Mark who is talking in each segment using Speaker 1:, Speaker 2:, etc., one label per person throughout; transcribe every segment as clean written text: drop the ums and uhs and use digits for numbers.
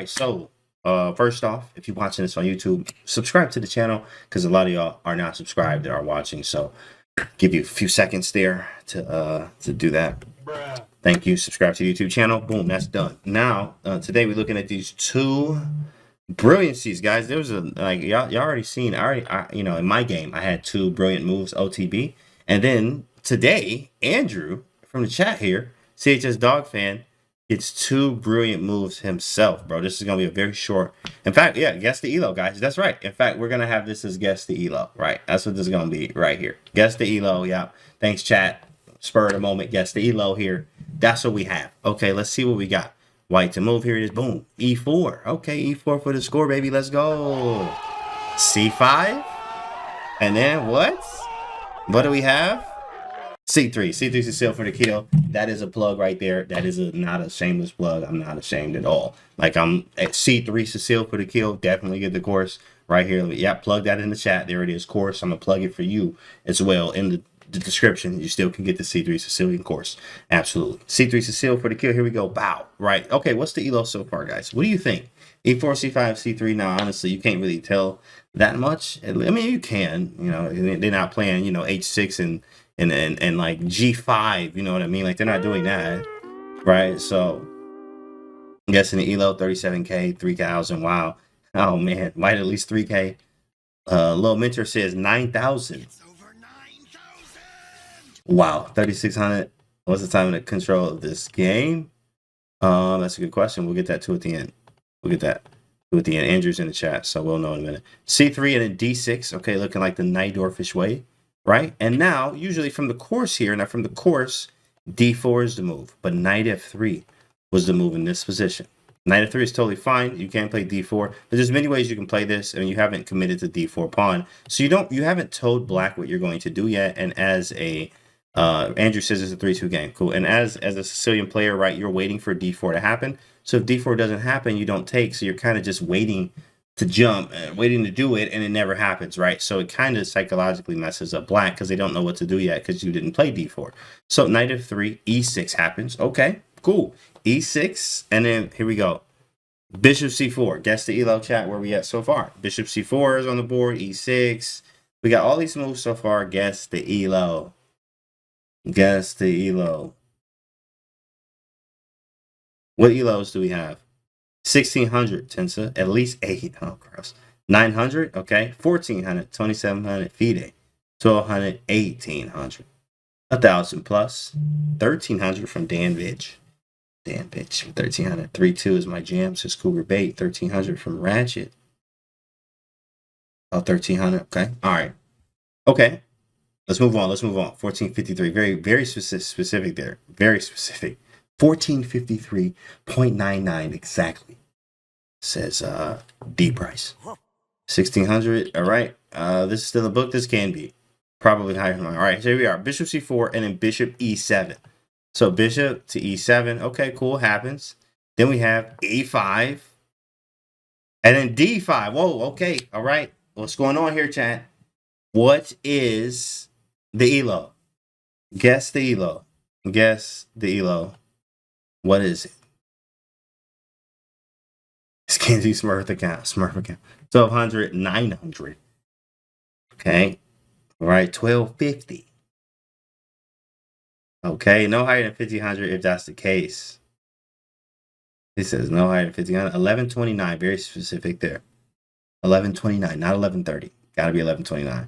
Speaker 1: right, so first off, if you're watching this on YouTube, subscribe to the channel because a lot of y'all are not subscribed that are watching. So give you a few seconds there to do that. Thank you. Subscribe to the YouTube channel. Boom, that's done. Now, today we're looking at these two brilliancies, guys. There was a y'all already seen. You know, in my game, I had two brilliant moves, OTB, and then today, Andrew from the chat here, CHS Dog Fan, gets two brilliant moves himself, bro. This is gonna be a very short. In fact, yeah, guess the ELO, guys. That's right. In fact, we're gonna have this as guess the ELO, right? That's what this is gonna be right here. Guess the ELO. Yeah. Thanks, chat. Spur of the moment. Guess the ELO here. That's what we have. Okay, let's see what we got. White to move. Here it is. Boom. E4. Okay, E4 for the score, baby. Let's go. C5. And then what? What do we have? C3. C3 Cecile for the kill. That is a plug right there. That is not a shameless plug. I'm not ashamed at all. Like, I'm at C3 Cecile for the kill. Definitely get the course right here. Yeah, plug that in the chat. There it is, course. I'm going to plug it for you as well in the description. You still can get the C3 Sicilian course. Absolutely. C3 Cecile for the kill. Here we go. Bow. Right. Okay, what's the ELO so far, guys? What do you think? E4, C5, C3. Now, honestly, you can't really tell that much. I mean, you can. You know, they're not playing, you know, H6 and like G5, you know what I mean? Like, they're not doing that, right? So I'm guessing the ELO 37K, 3,000. Wow. Oh man, might at least 3K. Little mentor says 9,000. Wow, 3,600. What's the time of the control of this game? That's a good question. We'll get that to at the end. We'll get that to at the end. Andrew's in the chat, so we'll know in a minute. C3 and a D6. Okay, looking like the Najdorfish way. Right, and now usually from the course here, now from the course, D4 is the move, but Knight F3 was the move in this position. Knight F3 is totally fine. You can play D4, but there's many ways you can play this, and you haven't committed to D4 pawn, so you haven't told Black what you're going to do yet. And as a Andrew says, it's a 3-2 game, cool. And as a Sicilian player, right, you're waiting for D4 to happen. So if D4 doesn't happen, you don't take. So you're kind of just waiting to jump, waiting to do it, and it never happens, right? So it kind of psychologically messes up Black because they don't know what to do yet because you didn't play D4. So Knight F3, E6 happens. Okay, cool. E6, and then here we go. Bishop C4. Guess the ELO, chat, where we at so far. Bishop C4 is on the board. E6. We got all these moves so far. Guess the ELO. Guess the ELO. What ELOs do we have? 1,600, Tensa, at least 8. Oh, gross. 900, okay. 1,400, 2,700, FIDE. 1,200, 1,800. 1,000 plus. 1,300 from Dan Bitch. Dan Bitch, 1,300. 3-2 is my jam, says Cougar Bait. 1,300 from Ratchet. Oh, 1,300, okay. All right. Okay. Let's move on. 1,453. Very, very specific there. Very specific. 1453.99 exactly, says D price. 1,600. All right, this is still a book. This can be probably higher than mine. All right, so here we are. Bishop C4 and then Bishop E7. So Bishop to E7. Okay, cool, happens. Then we have E5 and then D5. Whoa, okay, all right. What's going on here, chat? What is the ELO? Guess the ELO. Guess the ELO. What is it? It's Canty Smurf account. 1,200, 900. Okay. All right, 1,250. Okay, no higher than 1,500 if that's the case. It says no higher than 1,500. 1,129, very specific there. 1,129, not 1,130. Gotta be 1,129.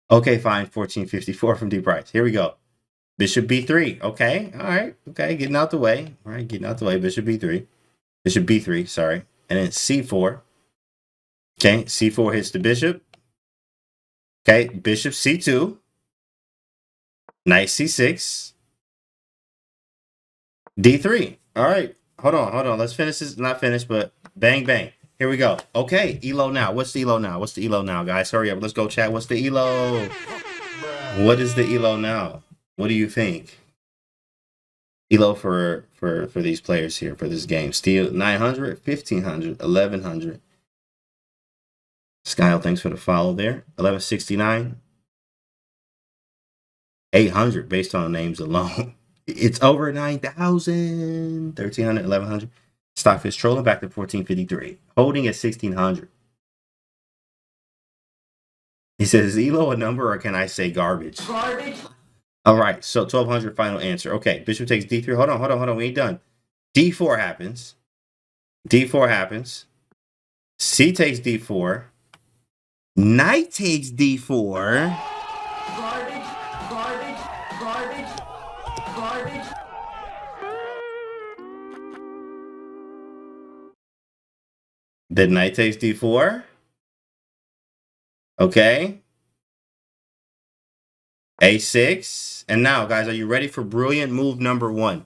Speaker 1: Okay, fine. 1,454 from D Price. Here we go. Bishop B3. Okay. All right. Okay. Getting out the way. All right. Getting out the way. Bishop B3. Bishop B3. Sorry. And then C4. Okay. C4 hits the bishop. Okay. Bishop C2. Knight C6. D3. All right. Hold on. Let's finish this. Not finished, but bang, bang. Here we go. Okay. ELO now. What's the ELO now? What's the ELO now, guys? Hurry up. Let's go chat. What's the ELO? What is the ELO now? What do you think? ELO for these players here for this game. Steel 900, 1,500, 1,100. Skyle, thanks for the follow there. 1,169. 800 based on names alone. It's over 9,000. 1,300, 1,100. Stockfish trolling back to 1453. Holding at 1600. He says, is ELO a number or can I say garbage?
Speaker 2: Garbage.
Speaker 1: All right, so 1200 final answer. Okay, bishop takes d3. Hold on. We ain't done. d4 happens. d4 happens. C takes d4. Knight takes d4.
Speaker 2: Garbage.
Speaker 1: Then knight takes d4. Okay. a6. And now, guys, are you ready for brilliant move number 1?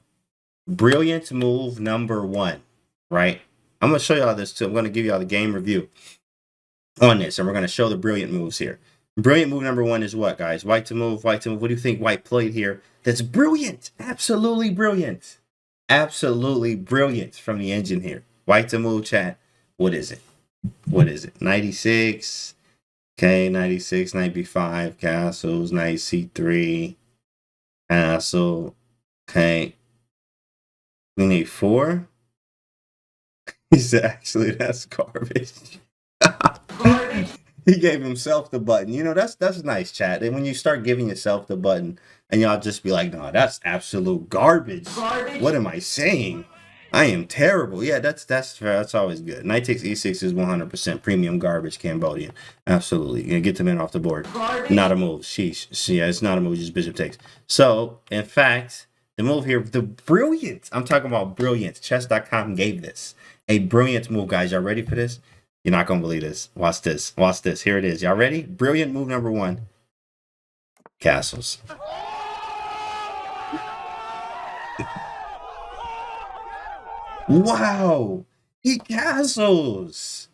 Speaker 1: Brilliant move number 1, right? I'm going to show y'all this too. I'm going to give y'all the game review on this, and we're going to show the brilliant moves here. Brilliant move number 1 is what, guys? White to move. What do you think white played here? That's brilliant. Absolutely brilliant. Absolutely brilliant from the engine here. White to move, chat. What is it? 96. Okay, 96, knight b5, castles, knight c3, castle. Okay. Queen a4. He said, actually, that's garbage. He gave himself the button. You know, that's nice, chat. And when you start giving yourself the button, and y'all just be like, no, that's absolute garbage. What am I saying? I am terrible. Yeah, that's fair. That's always good. Knight takes e6 is 100% premium garbage Cambodian. Absolutely. You're gonna get the man off the board. Not a move. Sheesh. Yeah, it's not a move, just bishop takes. So, in fact, the move here, the brilliant, I'm talking about brilliant. Chess.com gave this a brilliant move, guys. Y'all ready for this? You're not gonna believe this. Watch this. Watch this. Here it is. Y'all ready? Brilliant move number 1. Castles. Wow. He castles.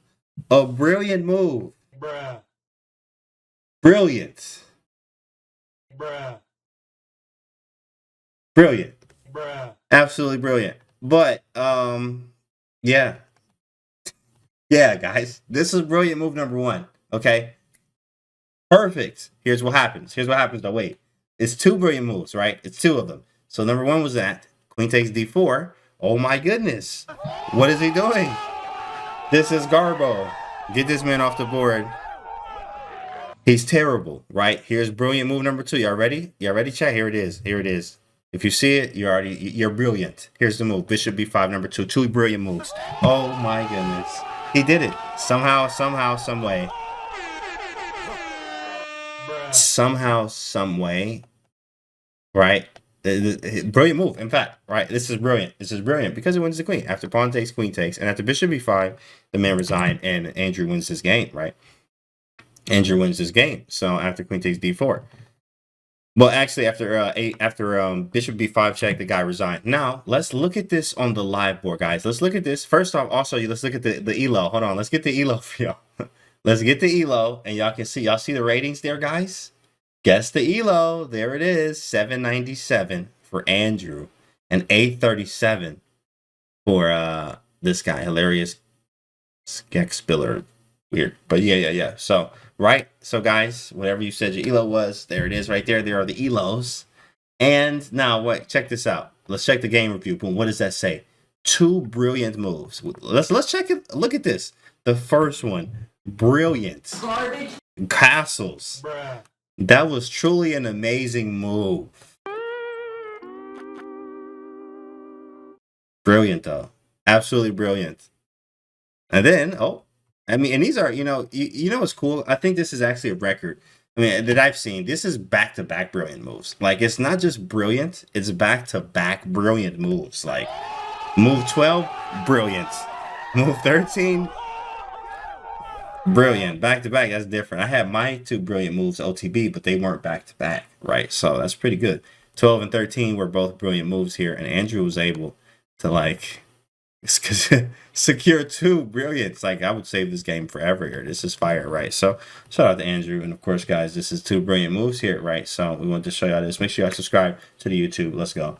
Speaker 1: A brilliant move.
Speaker 2: Bruh.
Speaker 1: Brilliant.
Speaker 2: Bruh.
Speaker 1: Brilliant.
Speaker 2: Bruh.
Speaker 1: Absolutely brilliant. But yeah. Yeah, guys. This is brilliant move number 1. Okay. Perfect. Here's what happens. Though. Wait. It's 2 brilliant moves, right? It's 2 of them. So number 1 was that. Queen takes d4. Oh my goodness. What is he doing? This is Garbo. Get this man off the board. He's terrible, right? Here's brilliant move number 2. Y'all ready? Y'all ready, chat? Here it is. If you see it, you're brilliant. Here's the move. Bishop b5 number 2. 2 brilliant moves. Oh my goodness. He did it. Somehow, some way. Somehow, some way. Right? Brilliant move. In fact, right? This is brilliant. Because he wins the queen. After pawn takes, queen takes. And after bishop b5, the man resigned and Andrew wins this game, right? Andrew wins this game. So after queen takes d4. Well, actually, after bishop b5 check, the guy resigned. Now, let's look at this on the live board, guys. Let's look at this. First off, also, let's look at the ELO. Hold on. Let's get the ELO for y'all. Let's get the ELO, and y'all can see. Y'all see the ratings there, guys? Guess the ELO. There it is. 797 for Andrew and 837 for this guy. Hilarious Skexpiller. Weird. But yeah. So, right. So, guys, whatever you said your ELO was, there it is right there. There are the ELOs. And now, what? Check this out. Let's check the game review. Boom. What does that say? 2 brilliant moves. Let's check it. Look at this. The first one. Brilliant.
Speaker 2: Garbage.
Speaker 1: Castles.
Speaker 2: Bruh.
Speaker 1: That was truly an amazing move. Brilliant, though. Absolutely brilliant. And then, and these are, you know what's cool? I think this is actually a record. I mean, that I've seen. This is back-to-back brilliant moves. Like, it's not just brilliant. It's back-to-back brilliant moves. Like, move 12, brilliant. Move 13, brilliant. Back-to-back, that's different. I had my 2 brilliant moves OTB, but they weren't back-to-back, right? So that's pretty good. 12 and 13 were both brilliant moves here, and Andrew was able to, like, secure 2 brilliants. Like, I would save this game forever here. This is fire, right? So shout out to Andrew, and of course, guys, this is 2 brilliant moves here, right? So we wanted to show y'all this. Make sure y'all subscribe to the YouTube. Let's go.